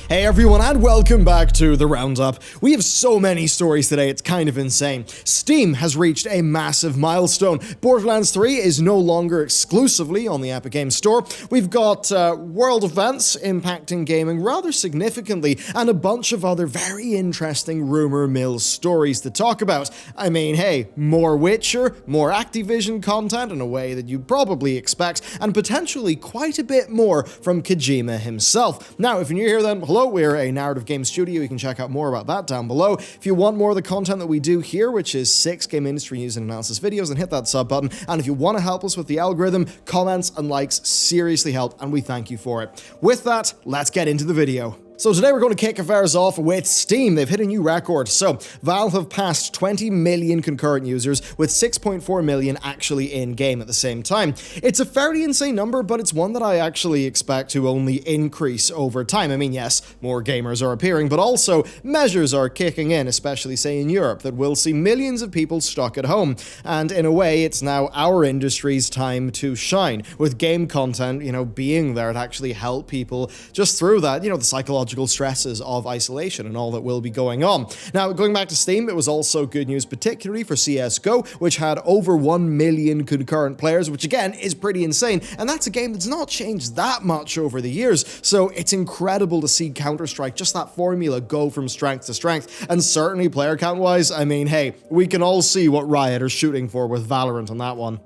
Hey everyone, and welcome back to the Roundup. We have so many stories today, it's kind of insane. Steam has reached a massive milestone. Borderlands 3 is no longer exclusively on the Epic Games Store. We've got world events impacting gaming rather significantly, and a bunch of other very interesting rumor mill stories to talk about. I mean, hey, more Witcher, more Activision content in a way that you'd probably expect, and potentially quite a bit more from Kojima himself. Now, if you're new here then, hello, we're a narrative game studio. You can check out more about that down below. If you want more of the content that we do here, which is 6 game industry news and analysis videos, then hit that sub button. And if you want to help us with the algorithm, comments and likes seriously help, and we thank you for it. With that, let's get into the video. So today we're going to kick affairs off with Steam. They've hit a new record. So Valve have passed 20 million concurrent users, with 6.4 million actually in-game at the same time. It's a fairly insane number, but it's one that I actually expect to only increase over time. I mean, yes, more gamers are appearing, but also measures are kicking in, especially say in Europe, that will see millions of people stuck at home. And in a way, it's now our industry's time to shine, with game content, being there to actually help people just through that, the psychological stresses of isolation and all that will be going on. Now, going back to Steam, it was also good news, particularly for CSGO, which had over 1 million concurrent players, which again is pretty insane, and that's a game that's not changed that much over the years, so it's incredible to see Counter-Strike, just that formula, go from strength to strength, and certainly player count-wise, I mean, hey, we can all see what Riot are shooting for with Valorant on that one.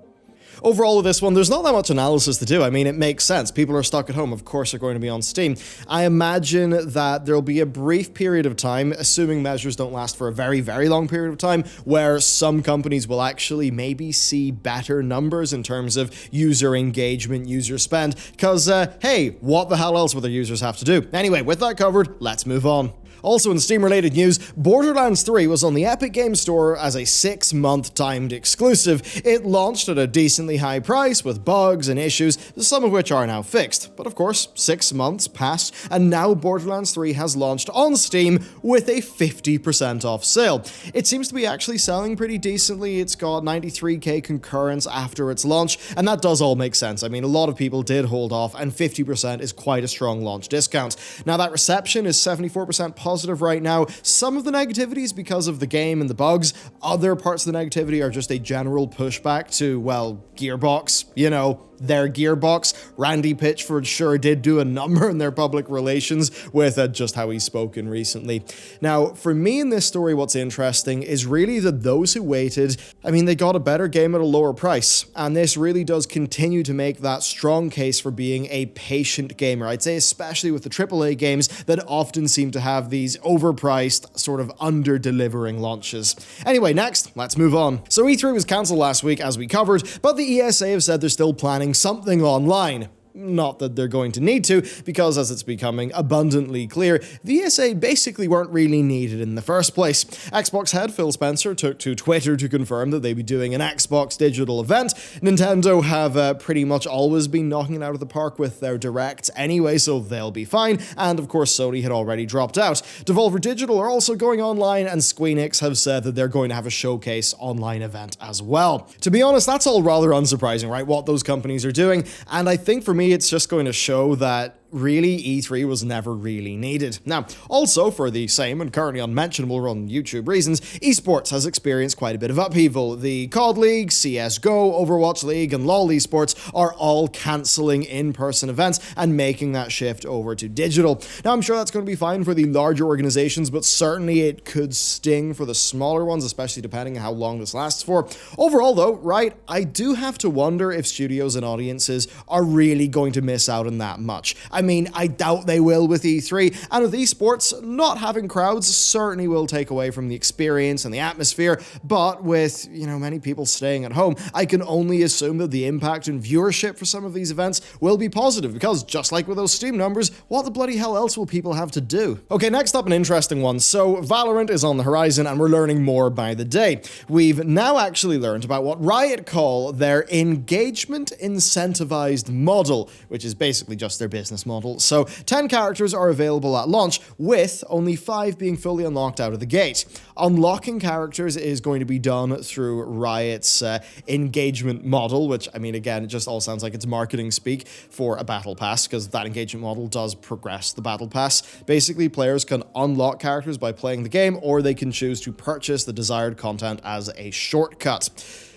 Overall with this one, there's not that much analysis to do. I mean, it makes sense. People are stuck at home. Of course, they're going to be on Steam. I imagine that there'll be a brief period of time, assuming measures don't last for a very, very long period of time, where some companies will actually maybe see better numbers in terms of user engagement, user spend, because, hey, what the hell else will their users have to do? Anyway, with that covered, let's move on. Also in Steam-related news, Borderlands 3 was on the Epic Games Store as a 6-month timed exclusive. It launched at a decently high price with bugs and issues, some of which are now fixed. But of course, 6 months passed, and now Borderlands 3 has launched on Steam with a 50% off sale. It seems to be actually selling pretty decently. It's got 93k concurrents after its launch, and that does all make sense. I mean, a lot of people did hold off, and 50% is quite a strong launch discount. Now, that reception is 74% positive right now. Some of the negativity is because of the game and the bugs. Other parts of the negativity are just a general pushback to, well, Gearbox, their Gearbox. Randy Pitchford sure did do a number in their public relations with just how he's spoken recently. Now, for me in this story, what's interesting is really that those who waited, I mean, they got a better game at a lower price. And this really does continue to make that strong case for being a patient gamer. I'd say especially with the AAA games that often seem to have these overpriced, sort of under-delivering launches. Anyway, next, let's move on. So E3 was cancelled last week, as we covered, but the ESA have said they're still planning something online. Not that they're going to need to, because as it's becoming abundantly clear, the ESA basically weren't really needed in the first place. Xbox head Phil Spencer took to Twitter to confirm that they'd be doing an Xbox digital event. Nintendo have pretty much always been knocking it out of the park with their directs anyway, so they'll be fine. And of course, Sony had already dropped out. Devolver Digital are also going online, and Squeenix have said that they're going to have a showcase online event as well. To be honest, that's all rather unsurprising, right? What those companies are doing, and I think for me, it's just going to show that really, E3 was never really needed. Now, also for the same and currently unmentionable on YouTube reasons, esports has experienced quite a bit of upheaval. The COD League, CSGO, Overwatch League, and LoL esports are all cancelling in-person events and making that shift over to digital. Now, I'm sure that's going to be fine for the larger organizations, but certainly it could sting for the smaller ones, especially depending on how long this lasts for. Overall, though, right, I do have to wonder if studios and audiences are really going to miss out on that much. I mean, I doubt they will with E3, and with esports, not having crowds certainly will take away from the experience and the atmosphere, but with, many people staying at home, I can only assume that the impact and viewership for some of these events will be positive, because just like with those Steam numbers, what the bloody hell else will people have to do? Okay, next up, an interesting one. So, Valorant is on the horizon, and we're learning more by the day. We've now actually learned about what Riot call their engagement incentivized model, which is basically just their business model. model. So 10 characters are available at launch, with only 5 being fully unlocked out of the gate. Unlocking characters is going to be done through Riot's engagement model, which, I mean, again, it just all sounds like it's marketing speak for a battle pass, because that engagement model does progress the battle pass. Basically, players can unlock characters by playing the game, or they can choose to purchase the desired content as a shortcut.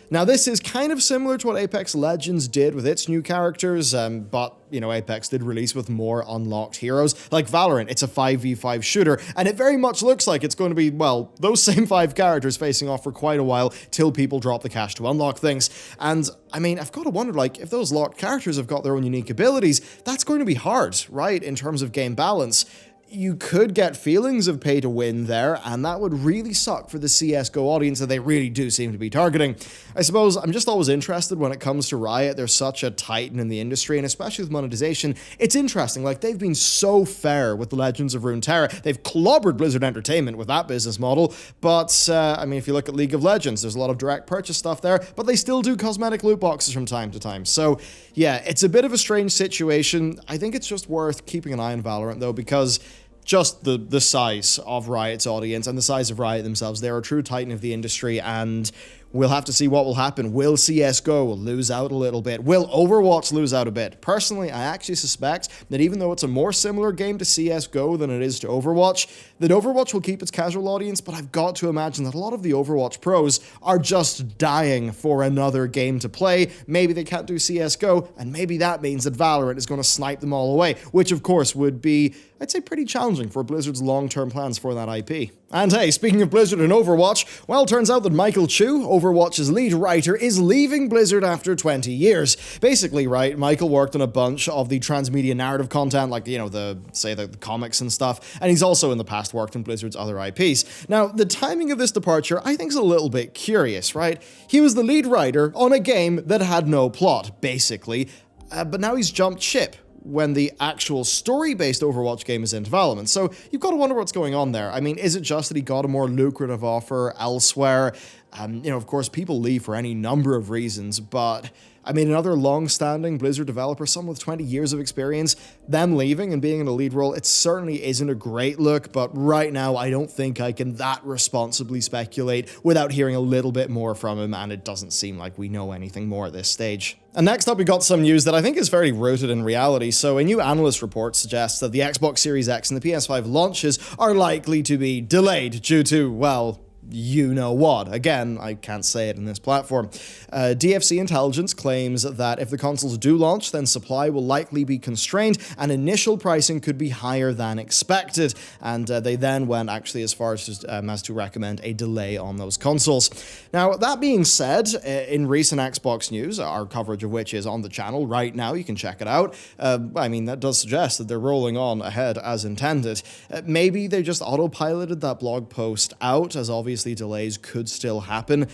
Now, this is kind of similar to what Apex Legends did with its new characters, but, you know, Apex did release with more unlocked heroes. Like Valorant, it's a 5v5 shooter, and it very much looks like it's going to be, well, those same 5 characters facing off for quite a while till people drop the cash to unlock things. And, I mean, I've got to wonder, like, if those locked characters have got their own unique abilities, that's going to be hard, right, in terms of game balance. You could get feelings of pay to win there, and that would really suck for the CSGO audience that they really do seem to be targeting. I suppose I'm just always interested when it comes to Riot. They're such a titan in the industry, and especially with monetization, it's interesting. Like, they've been so fair with the Legends of Runeterra. They've clobbered Blizzard Entertainment with that business model, but, I mean, if you look at League of Legends, there's a lot of direct purchase stuff there, but they still do cosmetic loot boxes from time to time. So, yeah, it's a bit of a strange situation. I think it's just worth keeping an eye on Valorant, though, because just the size of Riot's audience and the size of Riot themselves. They're a true titan of the industry, and we'll have to see what will happen. Will CSGO lose out a little bit? Will Overwatch lose out a bit? Personally, I actually suspect that even though it's a more similar game to CSGO than it is to Overwatch, that Overwatch will keep its casual audience, but I've got to imagine that a lot of the Overwatch pros are just dying for another game to play. Maybe they can't do CSGO, and maybe that means that Valorant is going to snipe them all away, which of course would be, I'd say, pretty challenging for Blizzard's long-term plans for that IP. And hey, speaking of Blizzard and Overwatch, well, it turns out that Michael Chu, Overwatch's lead writer, is leaving Blizzard after 20 years. Basically, right, Michael worked on a bunch of the transmedia narrative content, like, you know, the comics and stuff, and he's also in the past worked in Blizzard's other IPs. Now, the timing of this departure, I think, is a little bit curious, right? He was the lead writer on a game that had no plot, basically, but now he's jumped ship when the actual story-based Overwatch game is in development. So you've got to wonder what's going on there. I mean, is it just that he got a more lucrative offer elsewhere? You know, of course, people leave for any number of reasons, but I mean, another long-standing Blizzard developer, someone with 20 years of experience, them leaving and being in a lead role, it certainly isn't a great look, but right now, I don't think I can that responsibly speculate without hearing a little bit more from him, and it doesn't seem like we know anything more at this stage. And next up, we got some news that I think is very rooted in reality. So a new analyst report suggests that the Xbox Series X and the PS5 launches are likely to be delayed due to, well, you know what. Again, I can't say it in this platform. DFC Intelligence claims that if the consoles do launch, then supply will likely be constrained and initial pricing could be higher than expected. And they then went actually as far as to recommend a delay on those consoles. Now, that being said, in recent Xbox news, our coverage of which is on the channel right now, you can check it out. I mean, that does suggest that they're rolling on ahead as intended. Maybe they just autopiloted that blog post out, as obviously delays could still happen.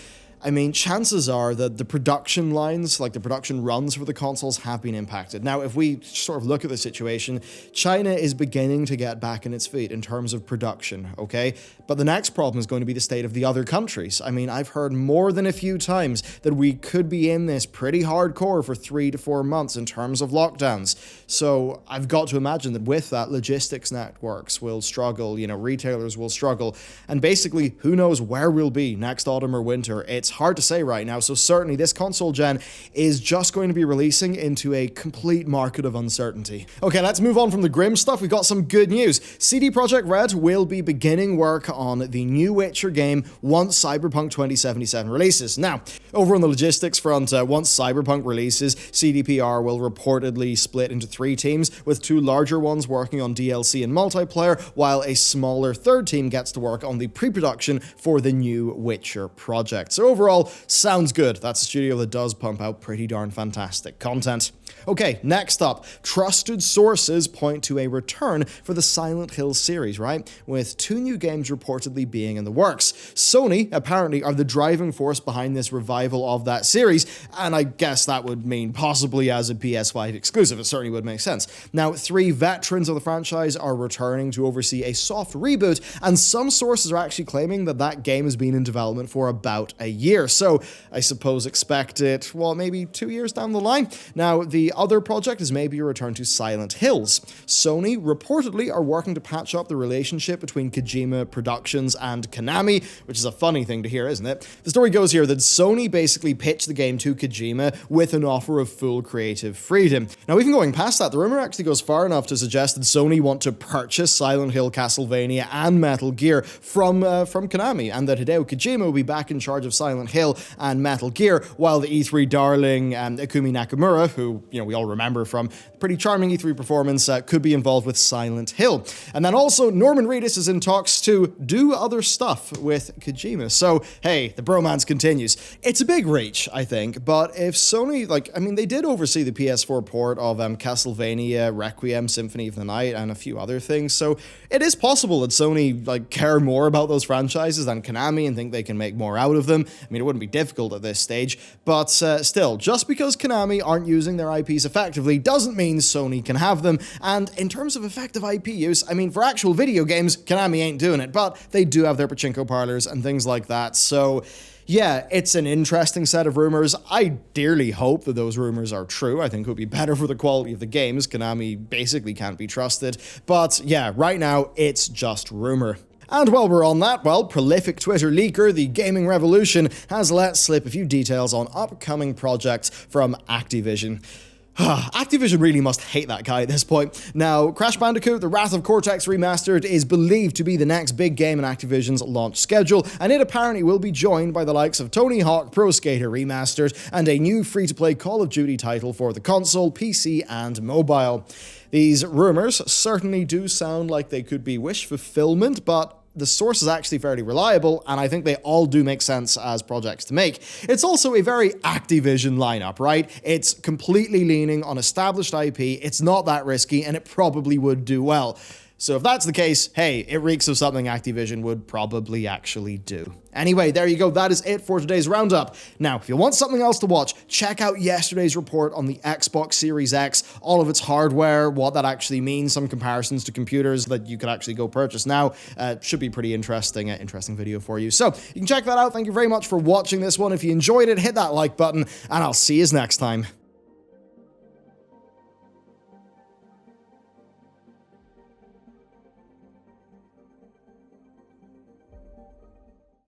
I mean, chances are that the production lines, like the production runs for the consoles, have been impacted. Now, if we sort of look at the situation, China is beginning to get back on its feet in terms of production, okay? But the next problem is going to be the state of the other countries. I mean, I've heard more than a few times that we could be in this pretty hardcore for 3 to 4 months in terms of lockdowns. So I've got to imagine that with that, logistics networks will struggle, you know, retailers will struggle, and basically, who knows where we'll be next autumn or winter. It's hard to say right now, so certainly this console gen is just going to be releasing into a complete market of uncertainty. Okay, let's move on from the grim stuff. We've got some good news. CD Projekt Red will be beginning work on the new Witcher game once Cyberpunk 2077 releases. Now, over on the logistics front, once Cyberpunk releases, CDPR will reportedly split into 3 teams, with 2 larger ones working on DLC and multiplayer, while a smaller third team gets to work on the pre-production for the new Witcher project. So overall, sounds good. That's a studio that does pump out pretty darn fantastic content. Okay, next up, trusted sources point to a return for the Silent Hill series, right? With 2 new games reportedly being in the works. Sony, apparently, are the driving force behind this revival of that series, and I guess that would mean possibly as a PS5 exclusive. It certainly would make sense. Now, 3 veterans of the franchise are returning to oversee a soft reboot, and some sources are actually claiming that that game has been in development for about a year. So, I suppose expect it, well, maybe 2 years down the line. Now, the The other project is maybe a return to Silent Hills. Sony reportedly are working to patch up the relationship between Kojima Productions and Konami, which is a funny thing to hear, isn't it? The story goes here that Sony basically pitched the game to Kojima with an offer of full creative freedom. Now, even going past that, the rumor actually goes far enough to suggest that Sony want to purchase Silent Hill, Castlevania, and Metal Gear from Konami, and that Hideo Kojima will be back in charge of Silent Hill and Metal Gear, while the E3 darling Ikumi Nakamura, who we all remember from a pretty charming E3 performance, could be involved with Silent Hill. And then also Norman Reedus is in talks to do other stuff with Kojima. So hey, the bromance continues. It's a big reach, I think, but if Sony, they did oversee the PS4 port of Castlevania, Requiem, Symphony of the Night, and a few other things, so it is possible that Sony care more about those franchises than Konami and think they can make more out of them. I mean, it wouldn't be difficult at this stage, but still, just because Konami aren't using their IPs effectively doesn't mean Sony can have them. And in terms of effective IP use, I mean, for actual video games, Konami ain't doing it, but they do have their pachinko parlors and things like that, so yeah, it's an interesting set of rumors. I dearly hope that those rumors are true. I think it would be better for the quality of the games. Konami basically can't be trusted. But yeah, right now, it's just rumor. And while we're on that, well, prolific Twitter leaker, the Gaming Revolution, has let slip a few details on upcoming projects from Activision. Activision really must hate that guy at this point. Now, Crash Bandicoot: The Wrath of Cortex Remastered is believed to be the next big game in Activision's launch schedule, and it apparently will be joined by the likes of Tony Hawk Pro Skater Remastered and a new free-to-play Call of Duty title for the console, PC, and mobile. These rumors certainly do sound like they could be wish fulfillment, but the source is actually fairly reliable, and I think they all do make sense as projects to make. It's also a very Activision lineup, right? It's completely leaning on established IP, it's not that risky, and it probably would do well. So if that's the case, hey, it reeks of something Activision would probably actually do. Anyway, there you go. That is it for today's roundup. Now, if you want something else to watch, check out yesterday's report on the Xbox Series X, all of its hardware, what that actually means, some comparisons to computers that you could actually go purchase now. Should be pretty interesting video for you. So you can check that out. Thank you very much for watching this one. If you enjoyed it, hit that like button, and I'll see you next time.